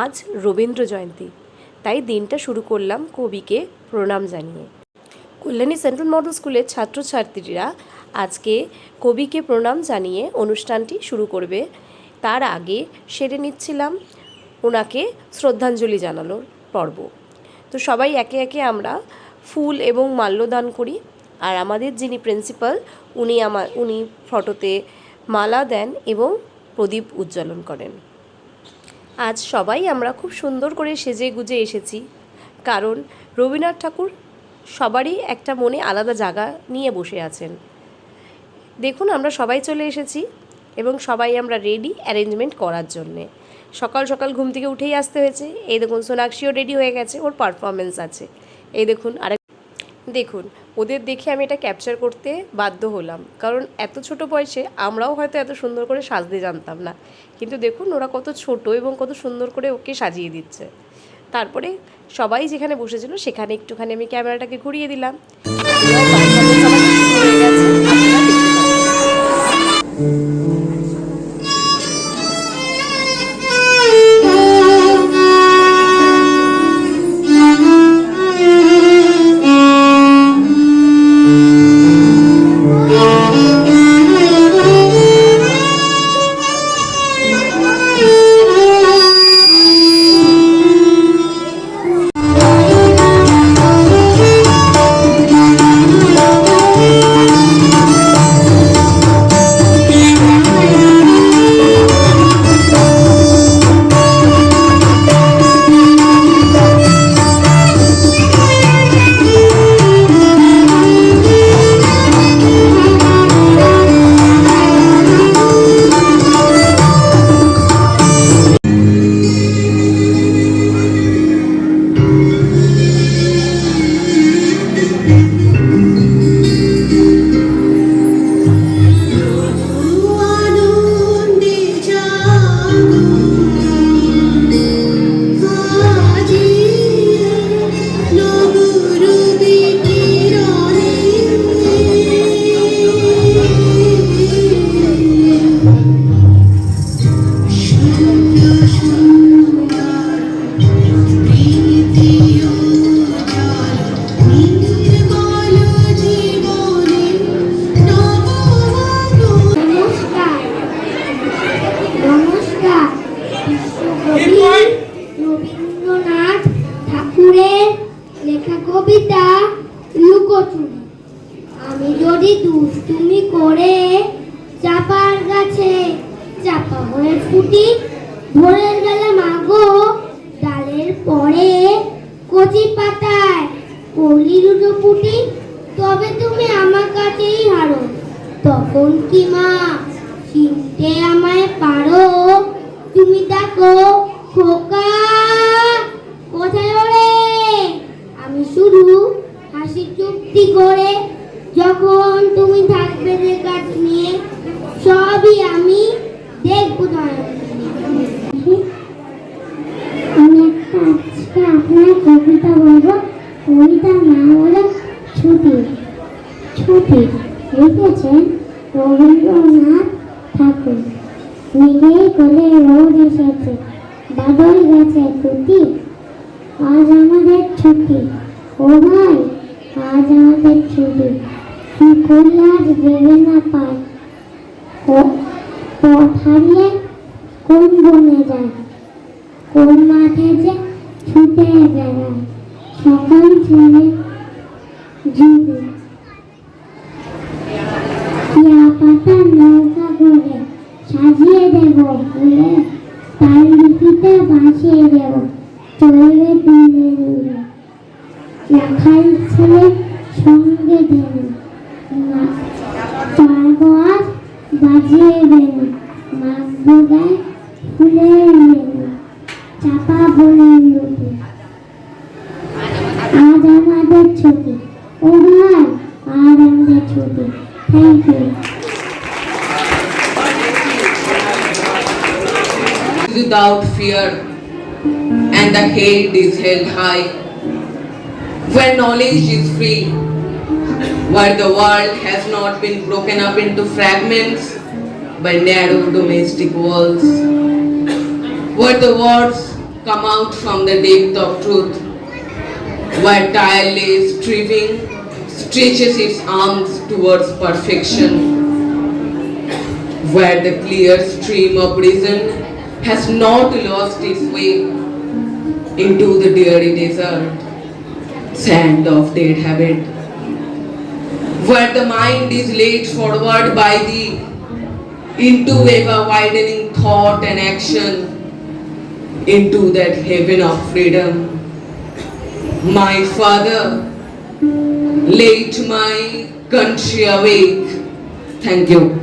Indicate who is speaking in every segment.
Speaker 1: আজ রবীন্দ্র জয়ন্তী, তাই দিনটা শুরু করলাম কবিকে প্রণাম জানিয়ে। কল্যাণী সেন্ট্রাল মডেল স্কুলের ছাত্রছাত্রীরা আজকে কবিকে প্রণাম জানিয়ে অনুষ্ঠানটি শুরু করবে। তার আগে সেরে নিচ্ছিলাম ওনাকে শ্রদ্ধাঞ্জলি জানানোর পর্ব। তো সবাই একে একে আমরা ফুল এবং মাল্যদান করি। আর আমাদের যিনি প্রিন্সিপাল উনি ফটোতে মালা দেন এবং প্রদীপ উজ্জ্বলন করেন। আজ সবাই আমরা খুব সুন্দর করে সেজে গুজে এসেছি, কারণ রবীন্দ্রনাথ ঠাকুর সবারই একটা মনে আলাদা জায়গা নিয়ে বসে আছেন। দেখুন, আমরা সবাই চলে এসেছি এবং সবাই আমরা রেডি অ্যারেঞ্জমেন্ট করার জন্যে। সকাল সকাল ঘুম থেকে উঠেই আসতে হয়েছে। এই দেখুন, সোনাক্ষীও রেডি হয়ে গেছে, ওর পারফরমেন্স আছে। এই দেখুন, দেখুন ওদের দেখে আমি এটা ক্যাপচার করতে বাধ্য হলাম, কারণ এত ছোট বয়সে আমরাও হয়তো এত সুন্দর করে সাজতে জানতাম না, কিন্তু দেখুন ওরা কত ছোট এবং কত সুন্দর করে ওকে সাজিয়ে দিচ্ছে। তারপরে সবাই যেখানে বসেছিল সেখানে একটুখানি আমি ক্যামেরাটাকে ঘুরিয়ে দিলাম। হয়ে গেছে, আপনারা দেখতে পাবেন।
Speaker 2: রবীন্দ্রনাথ ঠাকুরের লেখা কবিতা লুকোচুরি। আমি যদি দুষ্টুমি করে চাপার গাছে চাপা হয়ে ফুটি, ভোরের বেলা মাগো ডালের পরে কচি পাতায় কলি দুটো ফুটি, তবে তুমি আমার কাছেই হারো। তখন কি মা চিনতে আমায় পারো? তুমি দেখো খোকা কোথায় ওরে? আমি শুধু হাসি চুক্তি করে, যখন তুমি থাকবে যে কাজ নিয়ে সবই আমি দেখবো। আমি আজকে আপনার কবিতা বলবো। কবিতার নাম হলো ছুটি। ছুটি লিখেছেন রবীন্দ্রনাথ ঠাকুর। মেঘের কোলে রোদ এসেছে, বাদল গেছে টুটি, আজ আমাদের ছুটি। ও ভাই, আজ আমাদের ছুটি। কি করলে আজ দেবে না পায়, পথ হারিয়ে কোন বনে যায়, কোন মাঠে যে ছুটে বেড়ায়, সকাল ছেড়ে জুড়ে পাতা নৌকা করে সাজিয়ে দেব ফুলে, তার লিপিতে বাঁচিয়ে দেব চলবে দিনে দূরে। রাখাল ছেলে সঙ্গে দেন পারবো আজ বাজিয়ে দেন, মাখবো গায়ে ফুলের মেনু, চাপা বলে লুটে। আজ আমাদের ছুটি। ও ভাই, আজ আমাদের ছুটি। Thank you.
Speaker 3: Without fear, and the head is held high, where knowledge is free, where the world has not been broken up into fragments by narrow domestic walls, where the words come out from the depth of truth, where tireless striving stretches its arms towards perfection, where the clear stream of reason has not lost its way into the dreary desert, sand of dead habit, where the mind is laid forward by thee into ever widening thought and action, into that heaven of freedom. My Father, let my country awake. Thank you.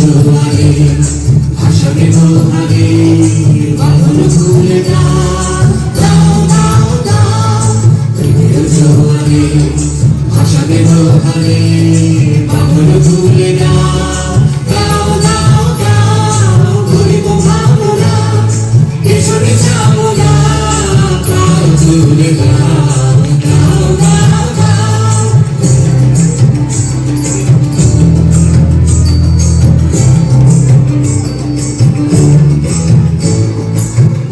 Speaker 4: জোয়ারে ভাষা দেব হারে বাঁধন খুলে দাও দাও দাও দাও প্রেমের জোয়ারে ভাষা দেব হারে বাঁধন খুলে দাও দাও দাও দাও ঘুরিব ভাবনা কিশোরী চামনা প্রাণ তুলে দাও দাও দাও দাও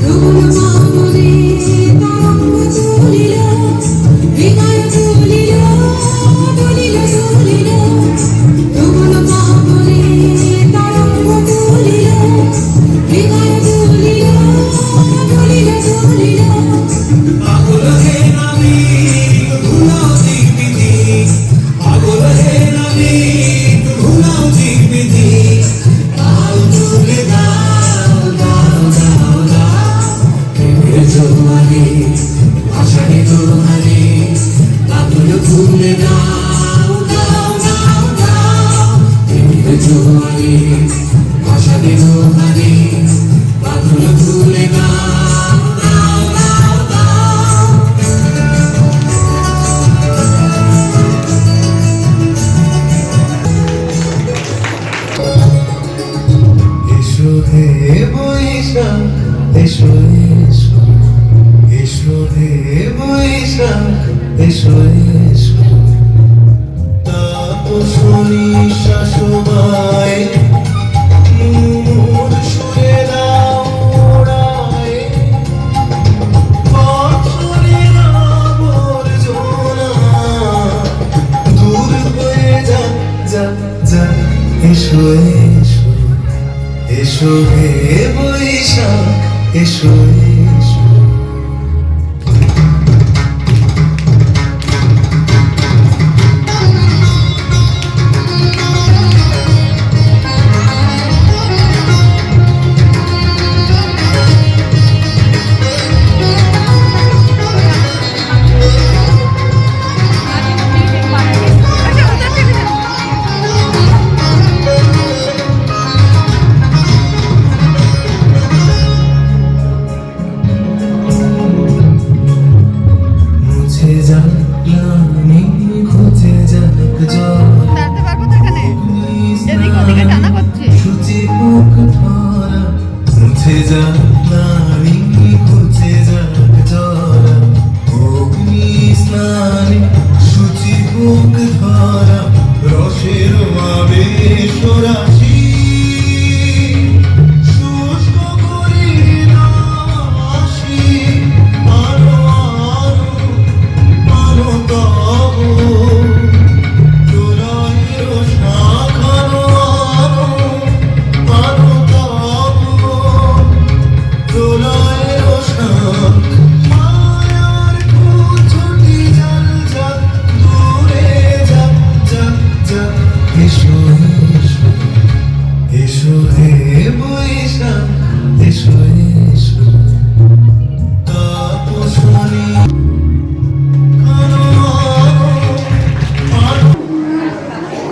Speaker 4: রুবুর মামনে তরঙ্গ তুলিল হৃদয় তুলিল তুলিল তুলিল রুবুর মামনে তরঙ্গ তুলিল হৃদয় তুলিল তুলিল তুলিল পাগল হে আমি ভুলাও দিবিদি পাগল হে আমি ভুলাও দিবিদি দাও তুলে দাও দাও দাও দাও প্রেমের জোয়ারে ভাষা দেব হারে বাঁধন খুলে দাও দাও দাও দাও প্রেমের জোয়ারে ভাষা দেব হারে বাঁধন খুলে দাও দাও দাও দাও এসো হে বৈশাখ এসো এসো এসো হে বৈশাখ এসো এসো তাপসনী শাসবায় মোর সুরে দাও ওড়ায় বছরের আবর্জনা দূর হয়ে যা যা যা এসো এসো এসো হে বৈশাখ এসো এসো মুছে যাক গ্লানি খুঁজে যাক জল
Speaker 5: দাঁড়াতে পারবো তো এখানে এদিক ওদিকে টানা করছে
Speaker 4: সূচি মুখ ধরা মুছে যাক গ্লানি খুঁজে যাক জল অগ্নি স্নানে সূচি মুখ ধরা রসের আবেশ রাশি শুষ্ক করি নাশি আরো আরো আরো তব দোলাইর শাখানো আরো আরো তব দোলাইর শাখ মায়ার কুচটি জল জল দূরে যাক যাক যাক এসো এসো এসো হে বৈশাখ এসো এসো তাপসনী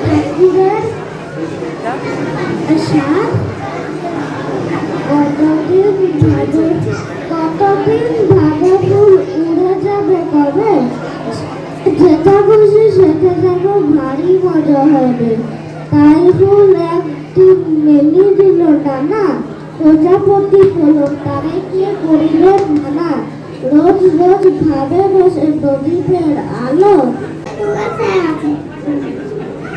Speaker 2: ঠাকুরের আশা কতদিন ভাবে ফুল উড়ে যাবে কবে যেটা খুশি সেটা যেন ভারী মজা হবে তাই ফুল একদিন মেলি দিল ডানা প্রজাপতি হলো তারে কি করিল মানা রোজ রোজ ভাবে বসে প্রদীপের আলো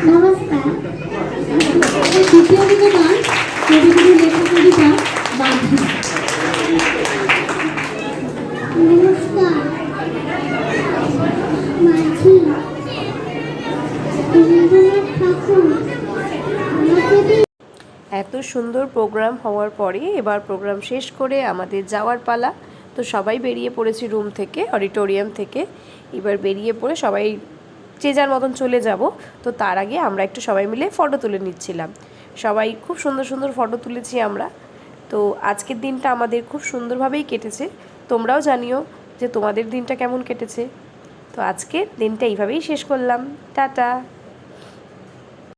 Speaker 2: নমস্কার দ্বিতীয় নিবেদন কবিগুরু লেখা কবিতা বাঁধি নমস্কার মাঝি রবীন্দ্রনাথ ঠাকুর আমাকে
Speaker 1: এত সুন্দর প্রোগ্রাম হওয়ার পরে এবার প্রোগ্রাম শেষ করে আমাদের যাওয়ার পালা। তো সবাই বেরিয়ে পড়েছি রুম থেকে, অডিটোরিয়াম থেকে। এবার বেরিয়ে পড়ে সবাই যে যার মতন চলে যাব। তো তার আগে আমরা একটু সবাই মিলে ফটো তুলে নিচ্ছিলাম। সবাই খুব সুন্দর সুন্দর ফটো তুলেছি আমরা। তো আজকের দিনটা আমাদের খুব সুন্দরভাবেই কেটেছে। তোমরাও জানিও যে তোমাদের দিনটা কেমন কেটেছে। তো আজকের দিনটা এইভাবেই শেষ করলাম। টাটা।